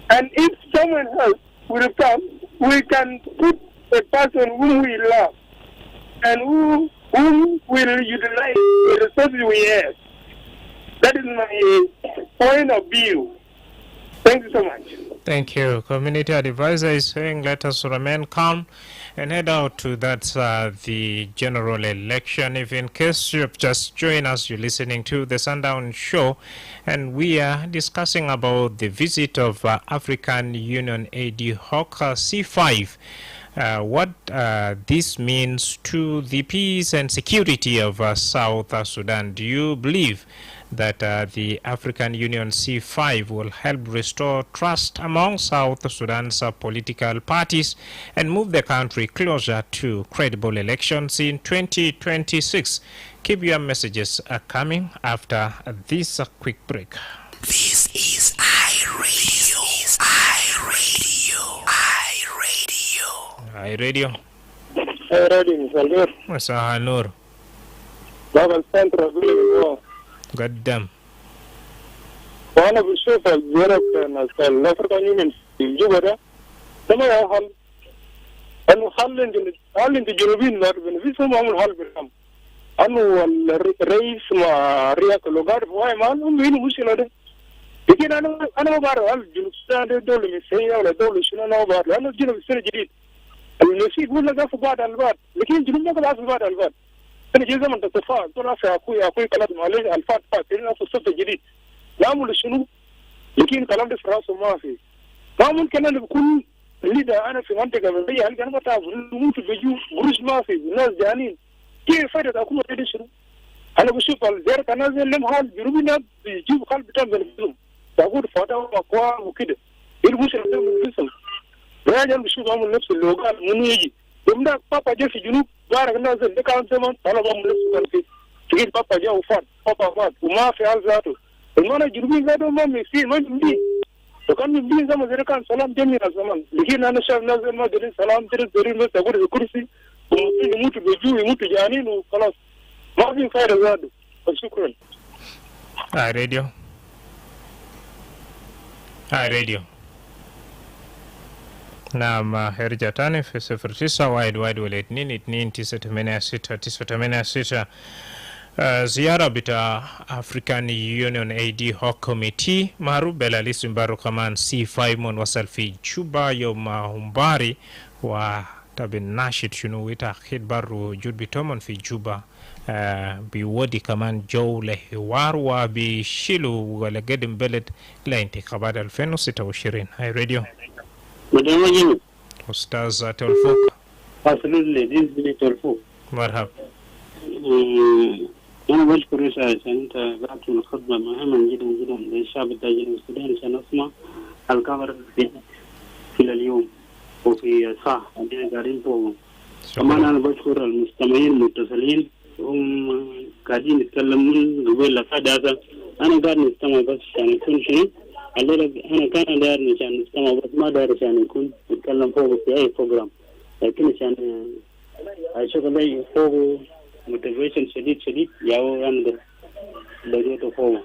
And if someone else will come, we can put a person whom we love and whom will utilize the resources we have. That is my point of view. Thank you so much. Thank you. Community advisor is saying let us remain calm and head out to the general election. If in case you've just joined us, you're listening to the Sundown Show, and we are discussing about the visit of African Union AD Hoc C5 what this means to the peace and security of South Sudan. Do you believe that the African Union C5 will help restore trust among South Sudan's political parties and move the country closer to credible elections in 2026? Keep your messages coming after this quick break. This is iRadio. iRadio. iRadio Salur. Masa Nur. Baba Central Village. قدم. وأنا بشوف الزيارة الأفريقية يونيون في جوبا ده ما هو حل. أنه حل أنت جنوبين نار في سما هم الحل بالهم. أنه الرئيس مع رياض اللوغار فواي ما هم هنا مشكلة ده. لكن أنا ما بعرف هل جنوب السودان ده دولة مسيحية ولا دولة شنو أنا ما بعرف لأنه جنوب السودان جديد. المسيح يقول لك في بعض البلاد لكن جنوب ما قاعد في بعض البلاد. أنا جاي زمن تتفاعل ترى في أخوي كلام معلش الفات كلنا في الصف الجديد. يعمل شنو؟ لكن كلام ده في راسه ما في. ما ممكن أنا بكون ليدا أنا في منطقة بلدية أنا ما تعرف نموت بيجو قروش ما في الناس جانين. كيف فائدة أكون تدري شنو؟ أنا بشوف الزيارة الناس اللي هم جنوبنا بيجيب قلب بتاعهم بنفسهم. تقول فاتوا وقوا وكده. يلبسوا لهم بنفسهم. راجل بشوف عمل نفس اللوغان منو يجي. يوم ده بابا جاء في جنوب بارك الناس اللي كان زمان طلب عمل نفسه كان في. تقول بابا جاء وفات بابا مات وما في حال ذاته. المانا جنوبين ذاته ما ميسين ما جنبين. وكان جنبين زمان زي كان سلام جميل الزمان. لكن أنا شايف ناس ما جرين سلام جرين بس تقول الكرسي وممكن يموت بيجو يموت جانين وخلاص. ما في فائدة ذاته. شكرا. iRadio. iRadio. Naam, herja tani fi 09 wide wale 2 ziara bita African Union AD Hoc Committee maru belalisi mbaru kaman C5 mon wasal fi Juba yom humbari wa tabin nashid shunu wita khid baru jud bitomon fi Juba bi wodi kaman jow le hiwar wa bi shilu wala gedim beled la intikhabat 2026. iRadio. Madrama Jimmy. Ustaz Tolfuk. Absolutely, this is Tolfuk. مرحبا. أنا بشكر رسالة أنت قدمت الخدمة مهمة جدا جدا للشعب الجنوب السوداني عشان أسمع الكاميرا في اليوم وفي الساعة عندنا قاعدين فوق. كمان أنا بشكر المستمعين المتصلين هم قاعدين يتكلمون قبل لفادة أنا قاعد نستمع بس عشان يكون شيء الليلة أنا كان داير عشان نستمع بس ما داير عشان يكون نتكلم فوق في أي بروجرام لكن عشان شغلي فوق موتيفيشن شديد ياو أنا بديته فوق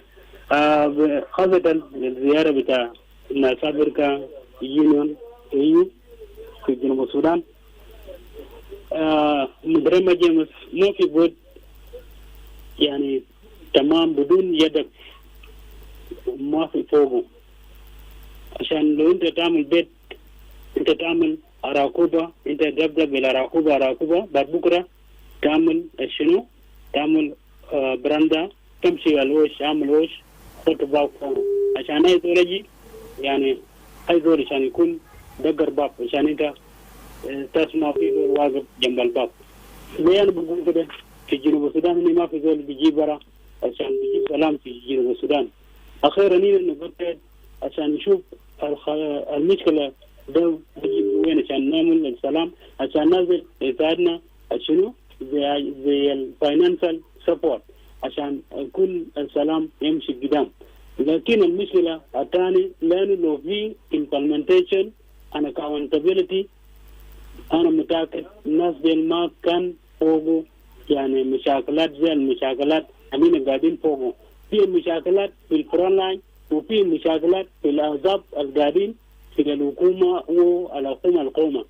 خاصة الزيارة بتاع الناس أفريقيا يونيون في جنوب السودان مدرمة جيمس ما في بود يعني تمام بدون يدك ما في فوقه عشان لو انت تعمل بيت انت تعمل راكوبة انت تبدأ بالراكوبة بعد بكرة تعمل شنو تعمل براندا تمشي الوش عامل وش خط باب فوقه عشان اي زول يجي يعني اي زول عشان يكون دقر باب عشان انت تسمع في زول واقف جنب الباب ليه انا بقول كده في جنوب السودان ما في زول بيجيب برا عشان بيجيب سلام في جنوب السودان أخيرا نقول عشان نشوف المشكلة ده بيجي وين عشان نعمل السلام عشان نازل يساعدنا شنو زي الفاينانشال سبورت عشان يكون السلام يمشي قدام لكن المشكلة الثاني لأنه لو في implementation and accountability أنا متأكد الناس دي ما كان فوقه يعني مشاكلات زي المشاكلات أمين قاعدين فوقه في مشاكلات في الفرونت لاين وفي مشاكلات في الأحزاب القاعدين في الحكومة والحكومة القومة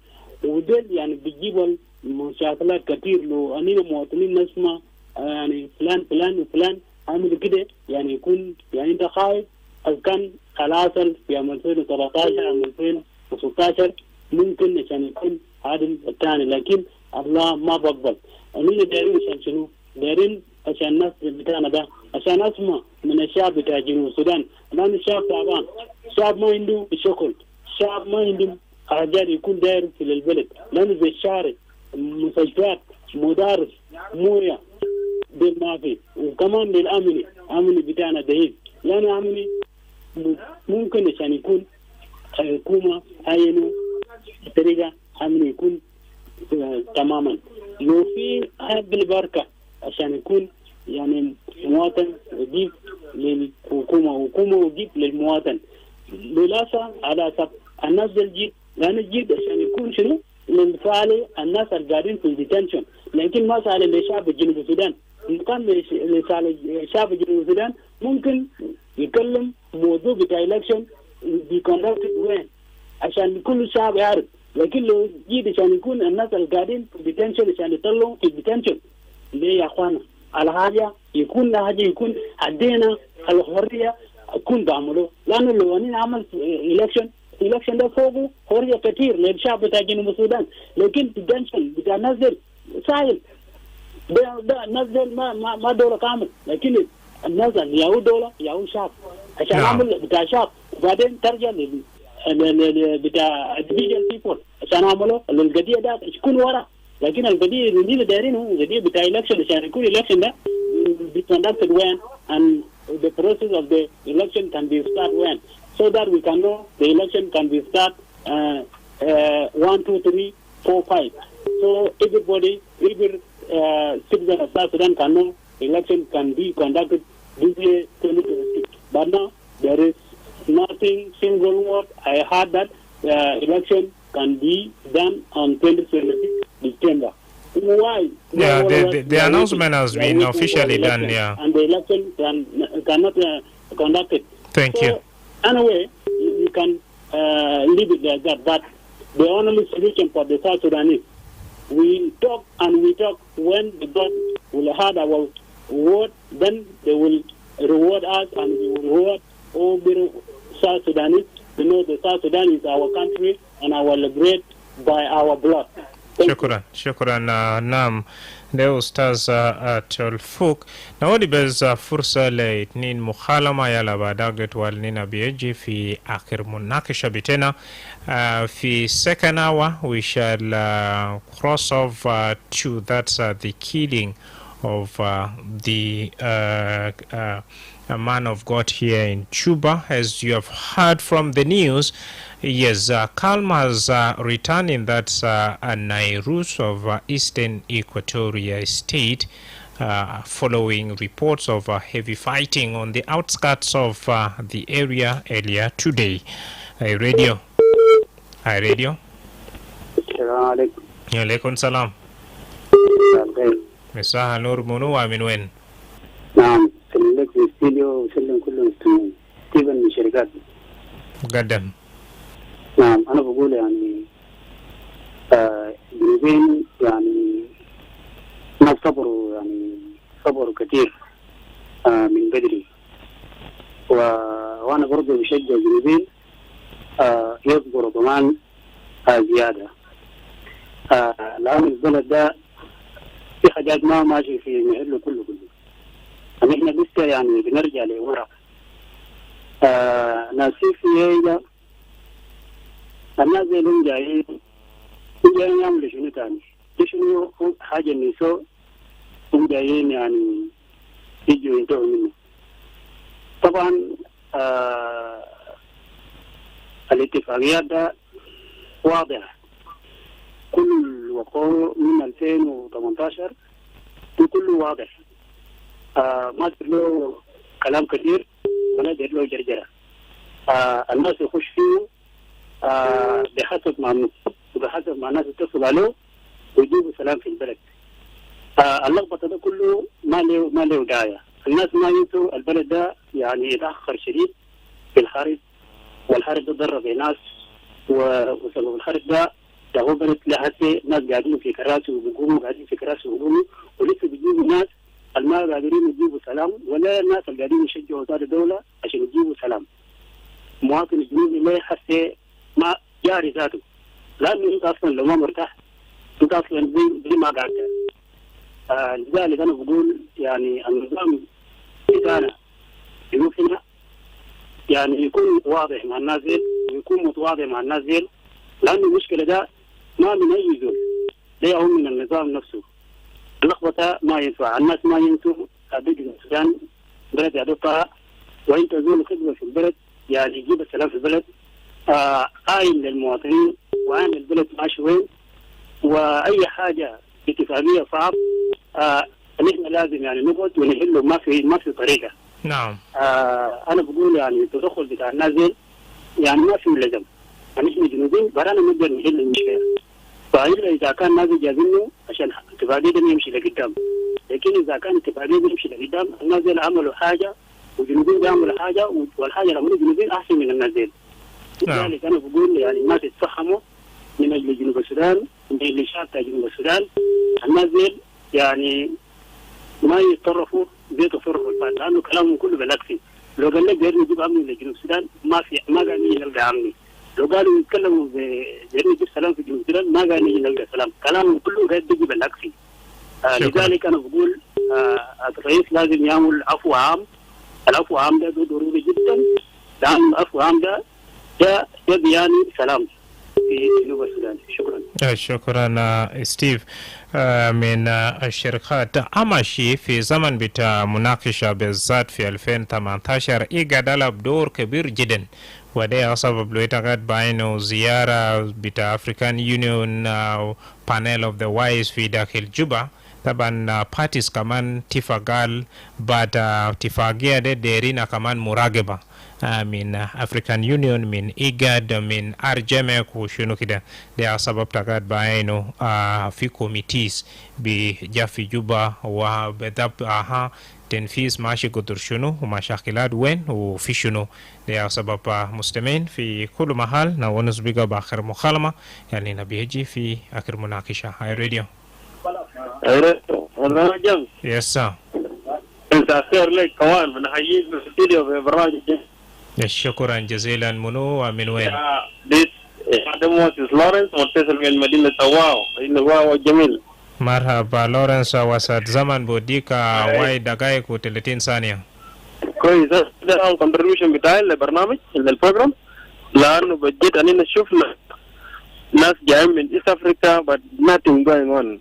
ودول يعني بيجيبوا مشاكلات كثير لو أننا مواطنين نسمع يعني فلان عامل كده يعني يكون يعني أنت خايف كان حاصل في 2013 أو 2016 ممكن عشان يكون هذا الثاني لكن الله ما بقبل أننا دايرين عشان شنو دايرين عشان الناس بتاعنا ده عشان اسمع من الشعب بتاع جنوب السودان لأن الشعب تعبان شعب ما عنده شغل شعب ما عنده حاجات يكون داير في البلد، لأنه زي الشارع، مستشفيات، مدارس، مويه، دي ما في. وكمان للأمن بتاعنا دهيل، لأنه أمني ممكن عشان يكون حكومة عينه بطريقة أمن يكون تماما. لو في بالبركة عشان يكون يعني مواطن يجيب للحكومة وحكومة ويجيب للمواطن. للأسف على حسب الناس الجيب، لأن الجيب عشان يكون شنو للفعل الناس القاعدين في الديتنشن، لكن ما سأل لشعب جنوب السودان. كان لشعب جنوب السودان ممكن يكلم موضوع بتاع election be conducted when عشان كل شعب يعرف. لكن لو جيد عشان يكون الناس القاعدين في ديتنشن عشان يطلعوا في ديتنشن ليه يا اخوانا؟ على حاجه يكون حاجه يكون عدينا الحريه يكون بعمله، لانه لو انا عمل election ده فوقه حريه كثير للشعب بتاع جنوب السودان، لكن ديتنشن بتاع نزل سهل ده نزل ما دوله كامل، لكن النزل ياهو دوله ياهو شعب عشان عمل بتاع شعب، وبعدين ترجع بتاع individual people عشان عملوا القضيه ده يكون ورا. لكن القضيه اللي دايرينه القضيه بتاع election عشان يكون election ده be conducted when and the process of the election can be start when, so that we can know the election can be start 1, 2, 3, 4, 5. So every citizen of South Sudan can know election can be conducted this year 2026. But now there is nothing single word. I heard that election can be done on 2026 December. Why? Yeah, the announcement has been officially done. Yeah, and the election cannot conducted. Thank you. Anyway, you can leave it like that. But the only solution for the South Sudanese, we talk and we talk. When the God will have our word, then they will reward us and we will reward all the South Sudanese. To know the South Sudan is our country and our liberate by our blood. Shukran. Naam, leo Ustaz Tolfuk naodi beza fursa لاثنين مخالمة يلا بعداقت والنينا بيجي في آخر مناقشة بتنا في second hour we shall cross over to that's the killing of the a man of God here in Juba. As you have heard from the news, yes, calm has returned in that Nairus of eastern Equatoria state following reports of heavy fighting on the outskirts of the area earlier today. Hi radio. Assalamu alaikum. Alaikum salam. مساء نور منو ومن وين؟ نعم سلمك في الاستديو وسلم كل المستمعين. ستيفن من شركات. قدم. نعم أنا بقول يعني جنوبين يعني ما صبروا كثير من بدري وأنا برضه بشجع جنوبين يصبروا كمان زيادة لأن البلد ده في حاجات ما ماشي في محله كله يعني احنا لسه يعني بنرجع لورا ناسي في هيدا الناس اللي جايين يعملوا شنو تاني شنو حاجة نسو هم جايين يعني يجوا ينتهوا منه طبعا الاتفاقيات ده واضح كل وقوع من 2018 وكله واضح ما له كلام كثير ولا له جرجرة الناس يخش فيه بحسب ما الناس يتصل عليه ويجيبوا سلام في البلد اللخبطة ده كله ما له داعي الناس ما ينسوا البلد ده يعني يتأخر شديد في الحرب والحرب ده ضرب ناس وسبب الحرب ده هو بلد لحسي ناس قاعدين في كراسي وبيقوموا قاعدين في كراسي وبيقوموا ولسه بيجيبوا ناس ما قادرين يجيبوا سلام ولا الناس اللي قاعدين يشجعوا وزارة الدولة عشان يجيبوا سلام مواطن الجنوبي ما يحسي ما جاري ذاته لأنه أنت أصلا لو ما مرتاح أنت أصلا زي ما قاعد لذلك أنا بقول يعني النظام بتاعنا يمكن يعني يكون واضح مع الناس ويكون متواضع مع الناس لأن المشكلة ده ما من أي زول، ده هو من النظام نفسه. اللخبطة ما ينفع، الناس ما ينسوا أبيد السودان بلد يدوقها، وأنت زول خدمة في البلد يعني يجيب السلام في البلد، آين للمواطنين وآين للبلد ماشي وين، وأي حاجة اتفاقية صعب نحن لازم يعني نقعد ونحله، ما في طريقة. نعم. أنا بقول يعني التدخل بتاع الناس دي يعني ما في لزم، يعني احنا جنوبين برانا نقدر نحل المشكلة. فإلا إذا كان الناس جايبينه عشان اتفاقية دي يمشي لقدام، لكن إذا كان اتفاقية دي يمشي لقدام الناس دي عملوا حاجة والجنوبين بيعملوا حاجة، والحاجة اللي عملوا الجنوبين أحسن من الناس دي. لذلك أنا بقول يعني الناس يتفهموا من أجل جنوب السودان، من أجل الشعب بتاع جنوب السودان. الناس دي يعني ما يتصرفوا زي تصرفوا الفات، لأنه كلامهم كله بلاكسي. لو قال لك غير نجيب أمني لجنوب السودان ما قال نجي نلقى أمني. لو قالوا يتكلموا غير نجيب سلام في جنوب السودان ما قال نجي نلقى سلام. كلامهم كله غير بيجي بلاكسي. لذلك أنا بقول الرئيس لازم يعمل عفو عام. العفو عام ده ضروري جدا، لأن العفو عام ده بيعني سلام في جنوب السودان. شكرا. شكرا ستيف. من الشركات أماشي في زمن بتاع مناقشة بالذات في 2018 إيجاد لعب دور كبير جدا، وده سبب له يتعقد بينه زيارة بتاع أفريكان يونيون بانل اوف ذا وايز في داخل جوبا. طبعا بارتيز كمان تفاقال بعد اتفاقية ديرينا كمان مراقبة من أفريكان يونيون، من إيجاد، من أرجمك وشنو كده. ده سبب تقعد بينه في كوميتيز بجا في جوبا، وبدأ تنفيذ ماشي قدر شنو ومشاكلات وين وفي شنو. ده سبب مستمعين في كل محل نونس بيقى بآخر مخالمة يعني نبيجي في آخر مناقشة. هاي راديو. يس سا. انت خير لك كمان من حييك في الاستديو في برنامج. شكرا جزيلا. منو ومن وين؟ هذا موسيس لورنس متصل من مدينة واو. إنه واو جميل. مرحبا لورنس، وسط زمن بوديكا واي دقائق و30 ثانية. كويس. ده الكونتريبيوشن بتاعي للبرنامج للبروجرام، لأنه بجد أننا شفنا ناس جايين من إيست أفريقيا but nothing going on.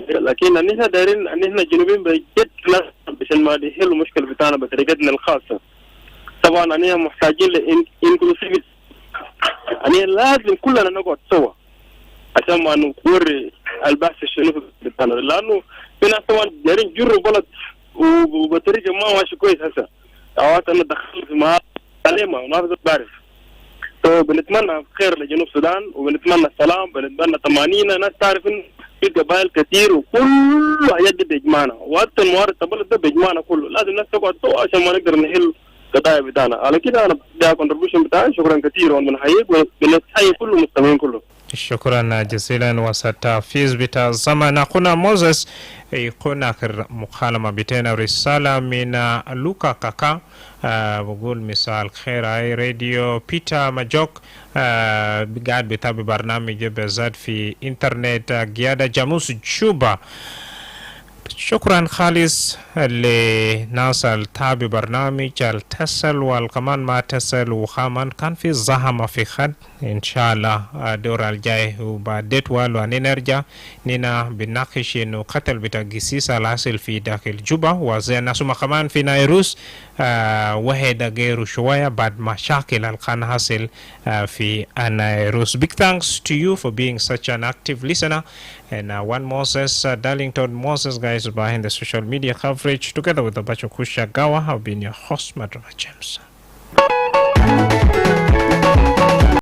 لكن أننا دايرين أننا جنوبين بجد ناس عشان ما يحلوا المشكلة بتاعنا بطريقتنا الخاصة. طبعا أننا محتاجين لإنكلوسيفيتي، أننا لازم كلنا نقعد سوا عشان ما نوري البحث الشنو بتاعنا، لأنه في ناس طبعا دايرين يجروا بلد وبطريقة ما ماشي كويس. هسه أوقات أنا دخلت في معاه سليمة وما بقدر بعرف. بنتمنى خير لجنوب السودان وبنتمنى السلام، بنتمنى تمانينا ناس تعرف إن في قبائل كثير وكل حاجات دي بيجمعنا، وقت الموارد البلد ده بيجمعنا كله. لازم الناس تقعد سوا عشان ما نقدر نحل قضايا بتاعنا. على كده أنا ده كونتريبيوشن بتاعي. شكرا كثير وبنحييك وبنحيي كل المستمعين كله. شكرا جزيلا. وستفيز بتاع زمن أخونا موزس يكون آخر مكالمة بتاعنا رسالة من لوكا كاكا بقول مساء الخير هاي راديو بيتا ماجوك قاعد بتابع برنامج بالذات في انترنت قيادة جاموس جوبا. شكرا خالص لناس التابع برنامج التصل والكمان ما تصل وخامان كان في زحمة في خد. إن شاء الله دور الجاي وبعدت والو نرجع نينا بناقش إنه قتل بتاع قسيس الأصل في داخل جوبا وزي الناس ما كمان في نيروس وهذا غير شوية بعد مشاكل الكان حاصل في نيروس. Big thanks to you for being such an active listener. And one Moses, Darlington Moses, guys behind the social media coverage, together with the Bacho Kusha Gawa, have been your host, Madrama James.